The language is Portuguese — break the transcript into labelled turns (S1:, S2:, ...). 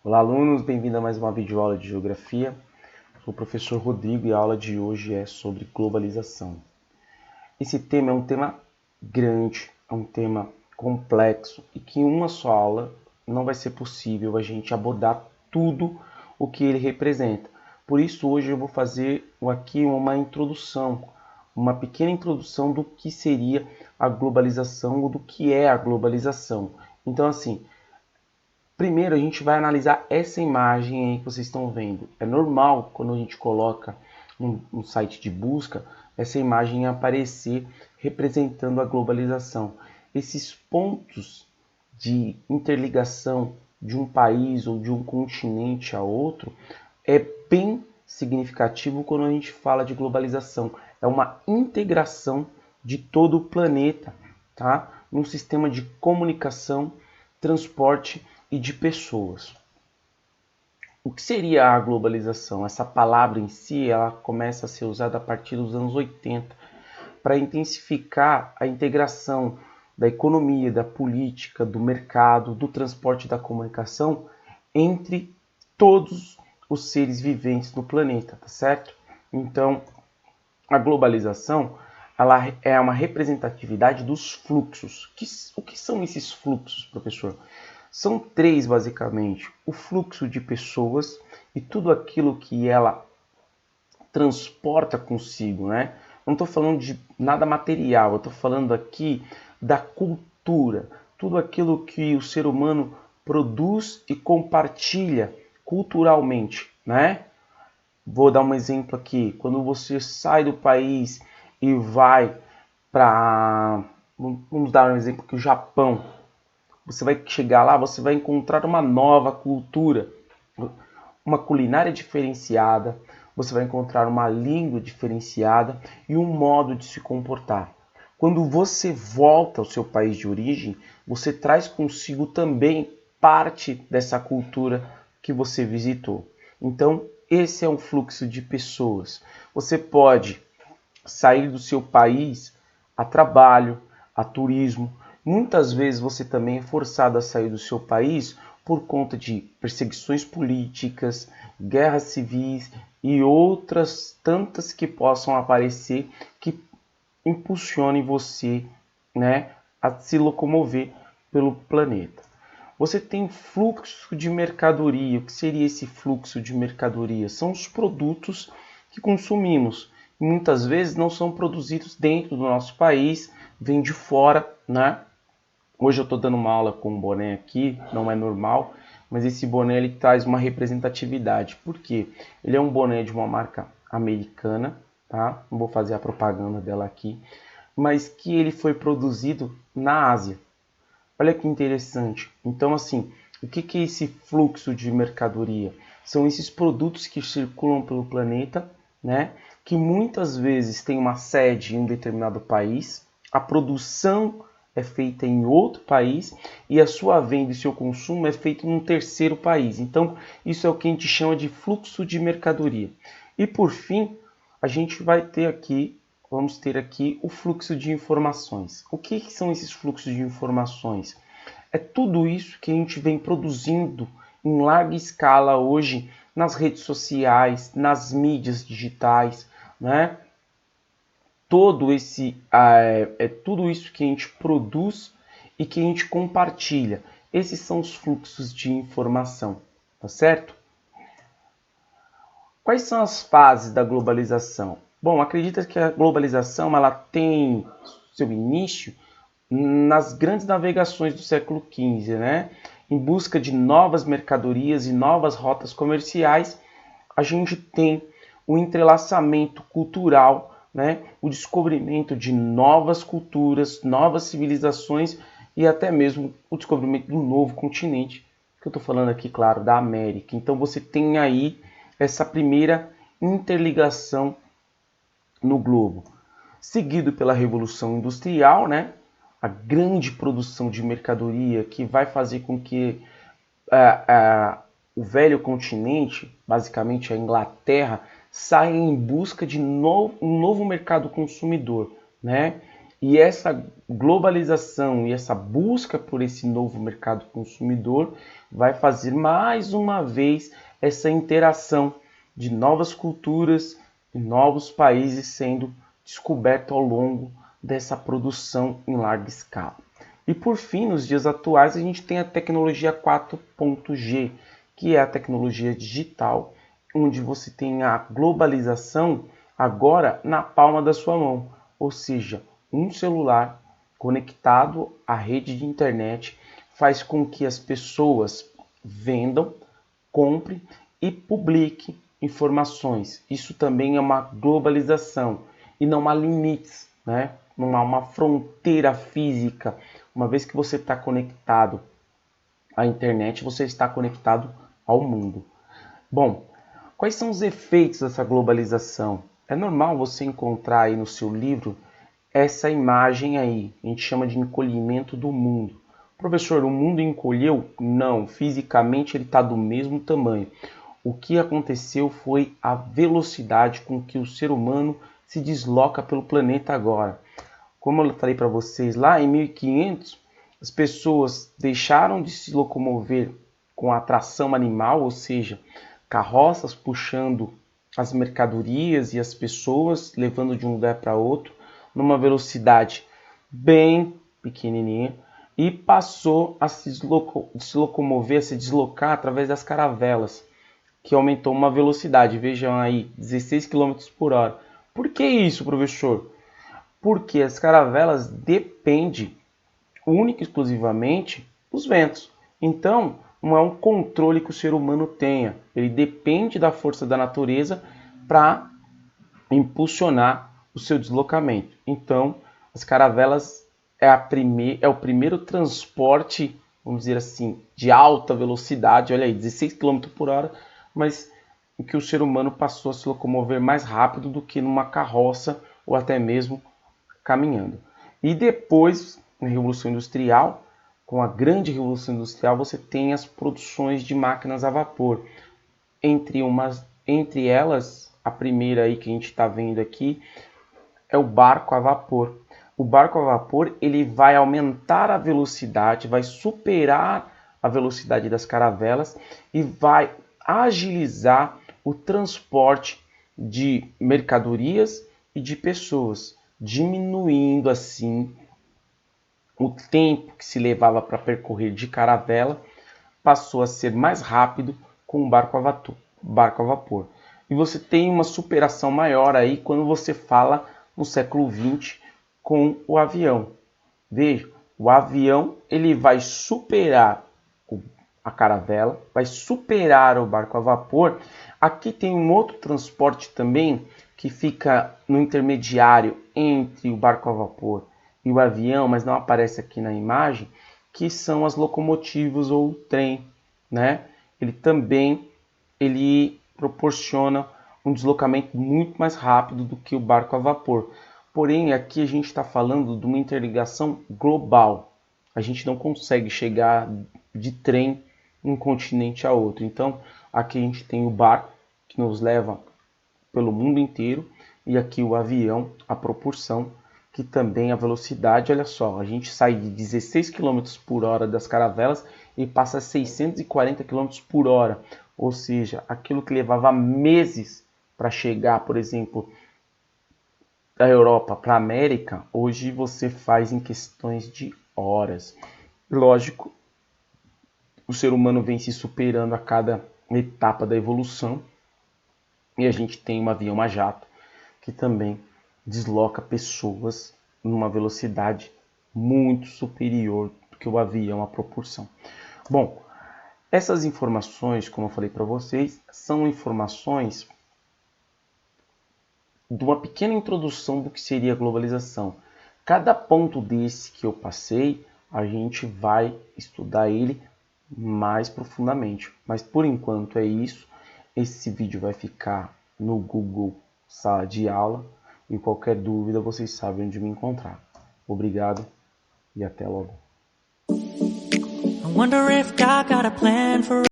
S1: Olá, alunos, bem-vindo a mais uma videoaula de Geografia. Sou o professor Rodrigo e a aula de hoje é sobre globalização. Esse tema é um tema grande, é um tema complexo e que em uma só aula não vai ser possível a gente abordar tudo o que ele representa. Por isso, hoje eu vou fazer aqui uma introdução, uma pequena introdução do que seria a globalização ou do que é a globalização. Então, assim, primeiro, a gente vai analisar essa imagem aí que vocês estão vendo. É normal, quando a gente coloca um site de busca, essa imagem aparecer representando a globalização. Esses pontos de interligação de um país ou de um continente a outro é bem significativo quando a gente fala de globalização. É uma integração de todo o planeta, tá? Num sistema de comunicação, transporte e de pessoas. O que seria a globalização? Essa palavra em si, ela começa a ser usada a partir dos anos 80 para intensificar a integração da economia, da política, do mercado, do transporte e da comunicação entre todos os seres viventes no planeta, tá certo? Então, a globalização, ela é uma representatividade dos fluxos. O que são esses fluxos, professor? São três, basicamente. O fluxo de pessoas e tudo aquilo que ela transporta consigo, né? Não estou falando de nada material, eu estou falando aqui da cultura, tudo aquilo que o ser humano produz e compartilha culturalmente, né? Vou dar um exemplo aqui. Quando você sai do país e vai para, vamos dar um exemplo aqui, o Japão. Você vai chegar lá, você vai encontrar uma nova cultura, uma culinária diferenciada, você vai encontrar uma língua diferenciada e um modo de se comportar. Quando você volta ao seu país de origem, você traz consigo também parte dessa cultura que você visitou. Então, esse é um fluxo de pessoas. Você pode sair do seu país a trabalho, a turismo. Muitas vezes você também é forçado a sair do seu país por conta de perseguições políticas, guerras civis e outras tantas que possam aparecer que impulsionem você, né, a se locomover pelo planeta. Você tem fluxo de mercadoria. O que seria esse fluxo de mercadoria? São os produtos que consumimos. Muitas vezes não são produzidos dentro do nosso país, vêm de fora, né? Hoje eu estou dando uma aula com um boné aqui, não é normal, mas esse boné ele traz uma representatividade. Por quê? Ele é um boné de uma marca americana, tá? Não vou fazer a propaganda dela aqui, mas que ele foi produzido na Ásia. Olha que interessante. Então, assim, o que é esse fluxo de mercadoria? São esses produtos que circulam pelo planeta, né? Que muitas vezes têm uma sede em um determinado país, a produção é feita em outro país e a sua venda e seu consumo é feito em um terceiro país. Então, isso é o que a gente chama de fluxo de mercadoria. E por fim, a gente vai ter aqui, vamos ter aqui o fluxo de informações. O que são esses fluxos de informações? É tudo isso que a gente vem produzindo em larga escala hoje nas redes sociais, nas mídias digitais, né? Tudo isso que a gente produz e que a gente compartilha. Esses são os fluxos de informação, tá certo? Quais são as fases da globalização? Bom, acredita que a globalização ela tem seu início nas grandes navegações do século XV, né? Em busca de novas mercadorias e novas rotas comerciais, a gente tem o entrelaçamento cultural, né? O descobrimento de novas culturas, novas civilizações e até mesmo o descobrimento de um novo continente, que eu estou falando aqui, claro, da América. Então você tem aí essa primeira interligação no globo, seguido pela Revolução Industrial, né? A grande produção de mercadoria que vai fazer com que o velho continente, basicamente a Inglaterra, saia em busca de um novo mercado consumidor, né? E essa globalização e essa busca por esse novo mercado consumidor vai fazer mais uma vez essa interação de novas culturas e novos países sendo descoberto ao longo dessa produção em larga escala. E por fim, nos dias atuais, a gente tem a tecnologia 4.G, que é a tecnologia digital, onde você tem a globalização agora na palma da sua mão, ou seja, um celular conectado à rede de internet faz com que as pessoas vendam, comprem e publiquem informações. Isso também é uma globalização e não há limites, né? Não há uma fronteira física. Uma vez que você está conectado à internet, você está conectado ao mundo. Bom, quais são os efeitos dessa globalização? É normal você encontrar aí no seu livro essa imagem aí, a gente chama de encolhimento do mundo. Professor, o mundo encolheu? Não, fisicamente ele está do mesmo tamanho. O que aconteceu foi a velocidade com que o ser humano se desloca pelo planeta agora. Como eu falei para vocês, lá em 1500, as pessoas deixaram de se locomover com a tração animal, ou seja, carroças puxando as mercadorias e as pessoas levando de um lugar para outro numa velocidade bem pequenininha e passou a se locomover, a se deslocar através das caravelas, que aumentou uma velocidade, vejam aí, 16 km por hora. Por que isso, professor? Porque as caravelas dependem única e exclusivamente dos ventos. Então, não é um controle que o ser humano tenha. Ele depende da força da natureza para impulsionar o seu deslocamento. Então, as caravelas é o primeiro transporte, vamos dizer assim, de alta velocidade, olha aí, 16 km por hora, mas em que o ser humano passou a se locomover mais rápido do que numa carroça ou até mesmo caminhando. E depois, na Revolução Industrial, com a grande Revolução Industrial, você tem as produções de máquinas a vapor. Entre elas, a primeira aí que a gente está vendo aqui é o barco a vapor. O barco a vapor ele vai aumentar a velocidade, vai superar a velocidade das caravelas e vai agilizar o transporte de mercadorias e de pessoas, diminuindo assim o tempo que se levava para percorrer de caravela, passou a ser mais rápido com o barco a vapor. E você tem uma superação maior aí quando você fala no século XX com o avião. Veja, o avião ele vai superar a caravela, vai superar o barco a vapor. Aqui tem um outro transporte também que fica no intermediário entre o barco a vapor e o avião, mas não aparece aqui na imagem, que são as locomotivas ou o trem, né? Ele proporciona um deslocamento muito mais rápido do que o barco a vapor. Porém, aqui a gente está falando de uma interligação global. A gente não consegue chegar de trem de um continente a outro. Então, aqui a gente tem o barco que nos leva pelo mundo inteiro e aqui o avião, a propulsão, que também a velocidade, olha só, a gente sai de 16 km por hora das caravelas e passa a 640 km por hora. Ou seja, aquilo que levava meses para chegar, por exemplo, da Europa para a América, hoje você faz em questões de horas. Lógico, o ser humano vem se superando a cada etapa da evolução e a gente tem um avião a jato que também desloca pessoas numa velocidade muito superior do que o avião a propulsão. Bom, essas informações, como eu falei para vocês, são informações de uma pequena introdução do que seria a globalização. Cada ponto desse que eu passei, a gente vai estudar ele mais profundamente. Mas por enquanto é isso. Esse vídeo vai ficar no Google Sala de Aula. E qualquer dúvida, vocês sabem onde me encontrar. Obrigado e até logo.